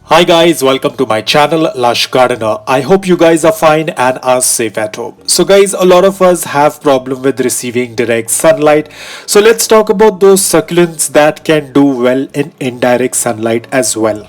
Hi guys, welcome to my channel Lush Gardener. I hope you guys are fine and are safe at home. So guys, a lot of us have problem with receiving direct sunlight. So let's talk about those succulents that can do well in indirect sunlight as well.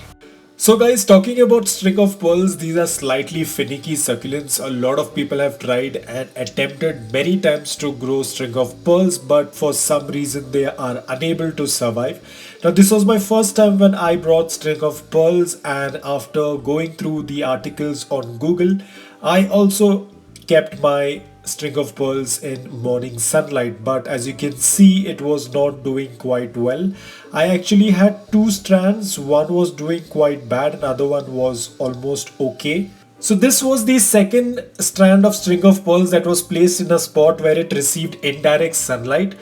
So guys, talking about string of pearls, these are slightly finicky succulents. A lot of people have tried and attempted many times to grow string of pearls, but for some reason they are unable to survive. Now this was my first time when I brought string of pearls, and after going through the articles on Google, I also kept my string of pearls in morning sunlight, but as you can see it was not doing quite well. I actually had two strands, one was doing quite bad, another one was almost okay. So this was the second strand of string of pearls that was placed in a spot where it received indirect sunlight.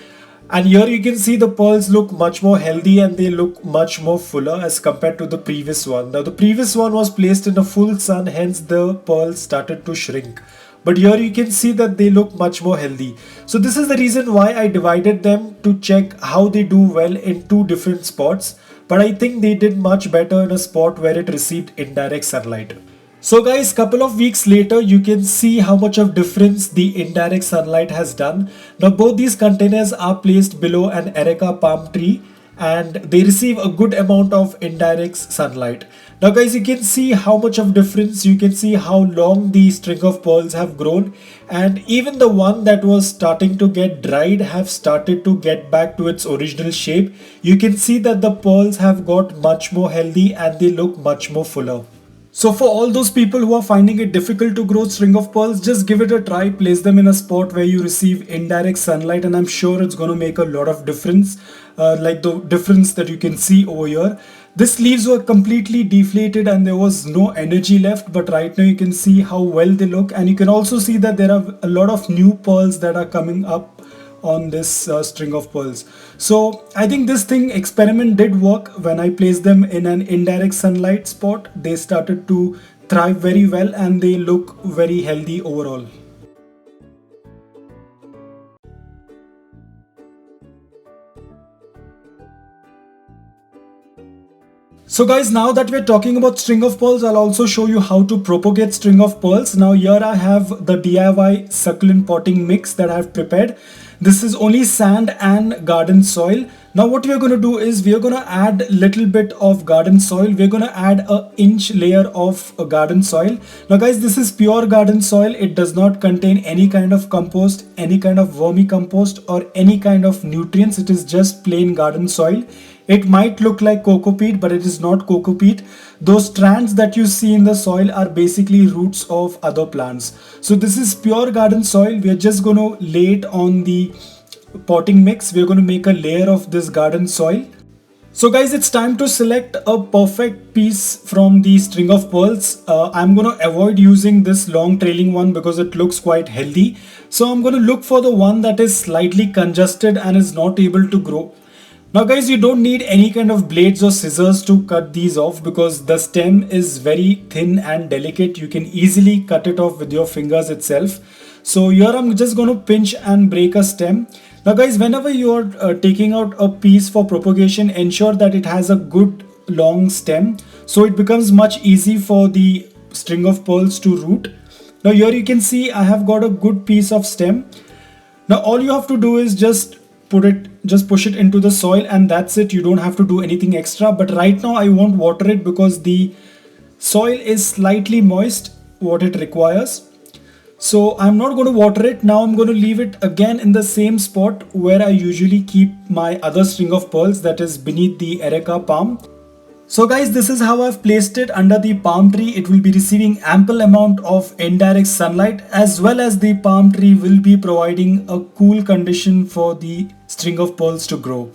And here you can see the pearls look much more healthy and they look much more fuller as compared to the previous one. Now the previous one was placed in a full sun, hence the pearls started to shrink. But here you can see that they look much more healthy. So this is the reason why I divided them to check how they do well in two different spots. But I think they did much better in a spot where it received indirect sunlight. So guys, couple of weeks later, you can see how much of difference the indirect sunlight has done. Now both these containers are placed below an areca palm tree and they receive a good amount of indirect sunlight. Now guys, you can see how much of difference, you can see how long the string of pearls have grown, and even the one that was starting to get dried have started to get back to its original shape. You can see that the pearls have got much more healthy and they look much more fuller. So for all those people who are finding it difficult to grow string of pearls, just give it a try. Place them in a spot where you receive indirect sunlight and I'm sure it's going to make a lot of difference. Like the difference that you can see over here. These leaves were completely deflated and there was no energy left, but right now you can see how well they look, and you can also see that there are a lot of new pearls that are coming up on this string of pearls. So I think this thing experiment did work. When I placed them in an indirect sunlight spot, they started to thrive very well and they look very healthy overall. So guys, now that we're talking about string of pearls, I'll also show you how to propagate string of pearls. Now here I have the DIY succulent potting mix that I've prepared. This is only sand and garden soil. Now what we're going to do is we're going to add a little bit of garden soil. We're going to add an inch layer of garden soil. Now guys, this is pure garden soil. It does not contain any kind of compost, any kind of vermicompost or any kind of nutrients. It is just plain garden soil. It might look like coco peat, but it is not coco peat. Those strands that you see in the soil are basically roots of other plants. So this is pure garden soil. We are just going to lay it on the potting mix. We are going to make a layer of this garden soil. So guys, it's time to select a perfect piece from the string of pearls. I'm going to avoid using this long trailing one because it looks quite healthy. So I'm going to look for the one that is slightly congested and is not able to grow. Now guys, you don't need any kind of blades or scissors to cut these off because the stem is very thin and delicate. You can easily cut it off with your fingers itself. So here I'm just going to pinch and break a stem. Now guys, whenever you are taking out a piece for propagation, ensure that it has a good long stem so it becomes much easy for the string of pearls to root. Now here you can see I have got a good piece of stem. Now all you have to do is just push it into the soil and that's it. You don't have to do anything extra, but right now I won't water it because the soil is slightly moist, what it requires. So I'm not going to water it. Now I'm going to leave it again in the same spot where I usually keep my other string of pearls, that is beneath the areca palm. So guys, this is how I've placed it under the palm tree. It will be receiving ample amount of indirect sunlight, as well as the palm tree will be providing a cool condition for the string of pearls to grow.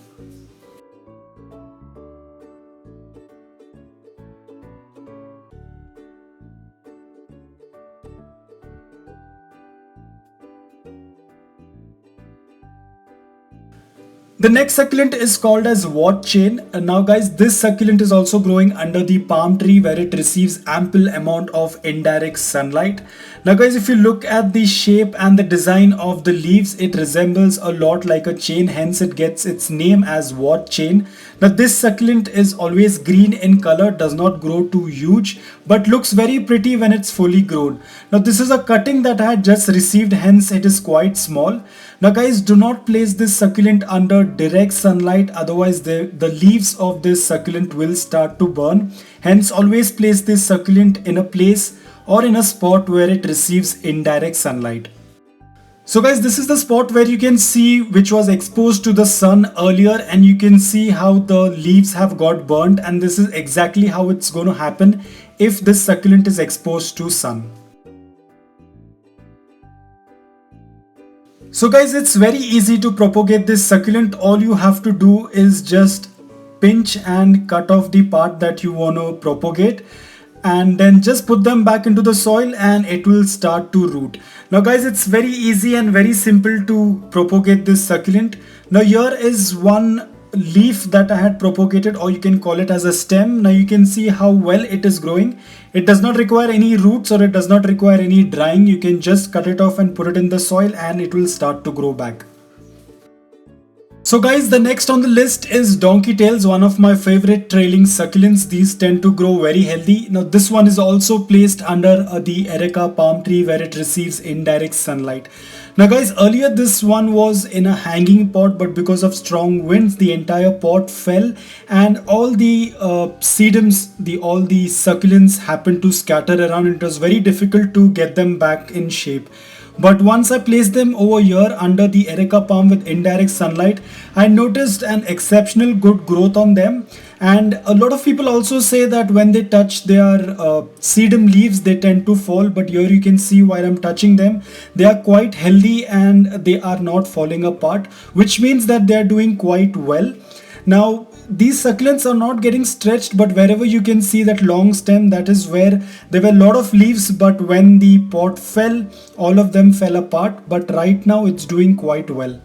The next succulent is called as wart chain. Now guys, this succulent is also growing under the palm tree where it receives ample amount of indirect sunlight. Now guys, if you look at the shape and the design of the leaves, it resembles a lot like a chain, hence it gets its name as wart chain. Now this succulent is always green in color, does not grow too huge, but looks very pretty when it's fully grown. Now this is a cutting that I had just received, hence it is quite small. Now guys, do not place this succulent under direct sunlight, otherwise the leaves of this succulent will start to burn. Hence always place this succulent in a place or in a spot where it receives indirect sunlight. So guys, this is the spot where you can see which was exposed to the sun earlier, and you can see how the leaves have got burnt, and this is exactly how it's going to happen if this succulent is exposed to sun. So guys, it's very easy to propagate this succulent. All you have to do is just pinch and cut off the part that you want to propagate, and then just put them back into the soil and it will start to root. Now guys, it's very easy and very simple to propagate this succulent. Now here is one leaf that I had propagated, or you can call it as a stem. Now you can see how well it is growing. It does not require any roots or it does not require any drying. You can just cut it off and put it in the soil and it will start to grow back. So guys, the next on the list is donkey tails, one of my favorite trailing succulents. These tend to grow very healthy. Now this one is also placed under the Erica palm tree where it receives indirect sunlight. Now guys, earlier this one was in a hanging pot, but because of strong winds the entire pot fell and all the sedums, all the succulents happened to scatter around. It was very difficult to get them back in shape. But once I placed them over here under the Erica palm with indirect sunlight, I noticed an exceptional good growth on them. And a lot of people also say that when they touch their sedum leaves, they tend to fall. But here you can see while I'm touching them, they are quite healthy and they are not falling apart, which means that they are doing quite well. Now, these succulents are not getting stretched, but wherever you can see that long stem, that is where there were a lot of leaves, but when the pot fell, all of them fell apart. But right now it's doing quite well.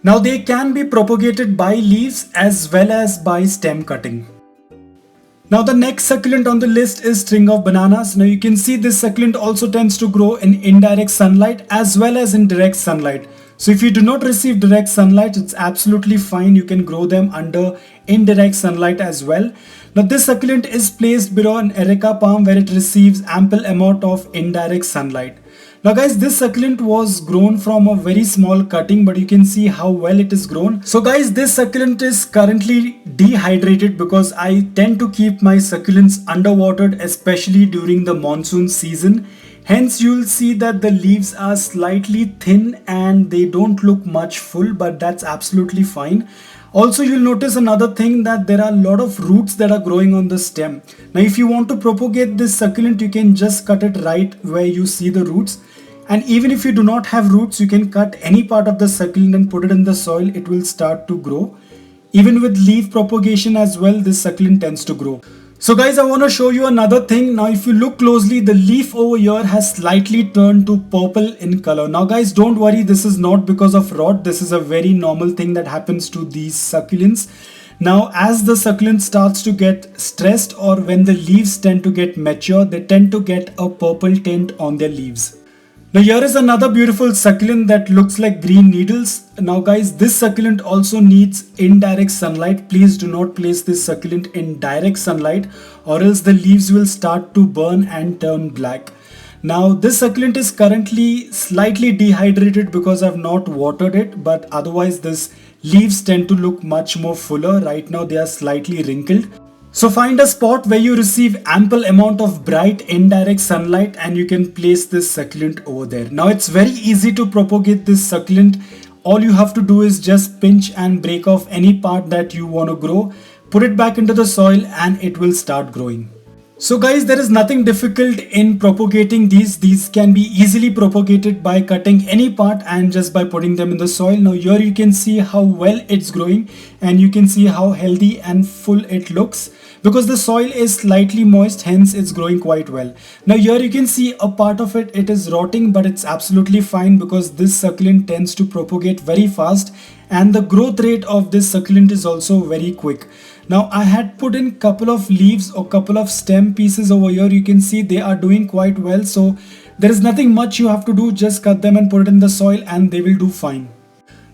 Now they can be propagated by leaves as well as by stem cutting. Now the next succulent on the list is string of bananas. Now you can see this succulent also tends to grow in indirect sunlight as well as in direct sunlight. So if you do not receive direct sunlight, it's absolutely fine. You can grow them under indirect sunlight as well. Now this succulent is placed below an Erica palm where it receives ample amount of indirect sunlight. Now guys, this succulent was grown from a very small cutting, but you can see how well it is grown. So guys, this succulent is currently dehydrated because I tend to keep my succulents underwatered, especially during the monsoon season. Hence you'll see that the leaves are slightly thin and they don't look much full, but that's absolutely fine. Also, you'll notice another thing, that there are a lot of roots that are growing on the stem. Now if you want to propagate this succulent, you can just cut it right where you see the roots. And even if you do not have roots, you can cut any part of the succulent and put it in the soil. It will start to grow. Even with leaf propagation as well, this succulent tends to grow. So guys, I want to show you another thing. Now if you look closely, the leaf over here has slightly turned to purple in color. Now guys, don't worry, this is not because of rot. This is a very normal thing that happens to these succulents. Now as the succulent starts to get stressed, or when the leaves tend to get mature, they tend to get a purple tint on their leaves. Now here is another beautiful succulent that looks like green needles. Now guys, this succulent also needs indirect sunlight. Please do not place this succulent in direct sunlight, or else the leaves will start to burn and turn black. Now this succulent is currently slightly dehydrated because I've not watered it, but otherwise this leaves tend to look much more fuller. Right now they are slightly wrinkled. So find a spot where you receive ample amount of bright indirect sunlight and you can place this succulent over there. Now it's very easy to propagate this succulent. All you have to do is just pinch and break off any part that you want to grow, put it back into the soil and it will start growing. So guys, there is nothing difficult in propagating these. These can be easily propagated by cutting any part and just by putting them in the soil. Now here you can see how well it's growing and you can see how healthy and full it looks. Because the soil is slightly moist, hence it's growing quite well. Now here you can see a part of it is rotting, but it's absolutely fine because this succulent tends to propagate very fast and the growth rate of this succulent is also very quick. Now I had put in couple of leaves or couple of stem pieces over here. You can see they are doing quite well, so there is nothing much you have to do, just cut them and put it in the soil and they will do fine.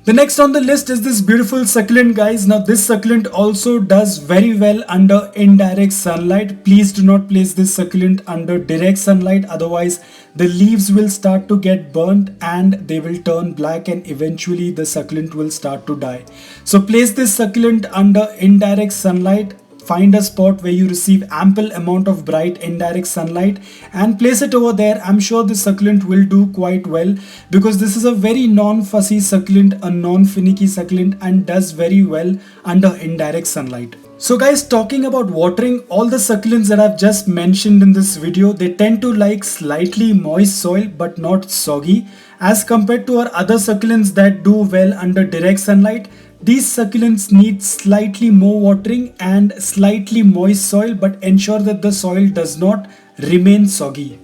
The next on the list is this beautiful succulent, guys. Now this succulent also does very well under indirect sunlight. Please do not place this succulent under direct sunlight, otherwise the leaves will start to get burnt and they will turn black and eventually the succulent will start to die. So place this succulent under indirect sunlight. Find a spot where you receive ample amount of bright indirect sunlight and place it over there. I'm sure this succulent will do quite well because this is a very non-fussy succulent, a non-finicky succulent, and does very well under indirect sunlight. So guys, talking about watering, all the succulents that I've just mentioned in this video, they tend to like slightly moist soil but not soggy. As compared to our other succulents that do well under direct sunlight, these succulents need slightly more watering and slightly moist soil, but ensure that the soil does not remain soggy.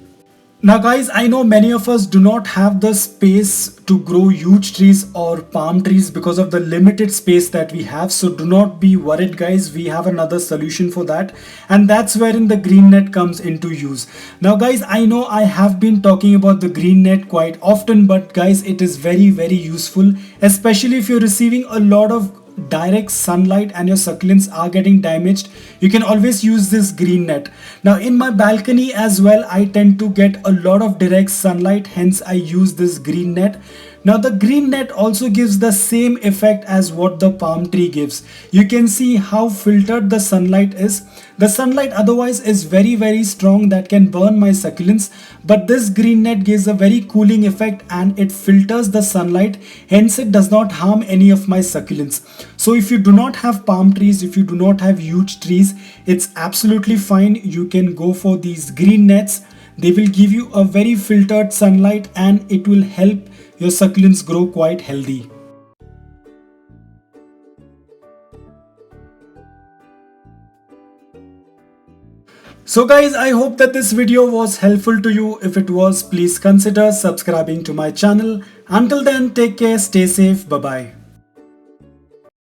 Now guys, I know many of us do not have the space to grow huge trees or palm trees because of the limited space that we have. So do not be worried guys, we have another solution for that, and that's wherein the green net comes into use. Now guys, I know I have been talking about the green net quite often, but guys, it is very useful, especially if you're receiving a lot of direct sunlight and your succulents are getting damaged. You can always use this green net. Now in my balcony as well, I tend to get a lot of direct sunlight, hence I use this green net. Now the green net also gives the same effect as what the palm tree gives. You can see how filtered the sunlight is. The sunlight otherwise is very strong, that can burn my succulents, but this green net gives a very cooling effect and it filters the sunlight, hence it does not harm any of my succulents. So if you do not have palm trees, if you do not have huge trees, it's absolutely fine. You can go for these green nets. They will give you a very filtered sunlight and it will help your succulents grow quite healthy. So guys, I hope that this video was helpful to you. If it was, please consider subscribing to my channel. Until then, take care, stay safe, bye bye.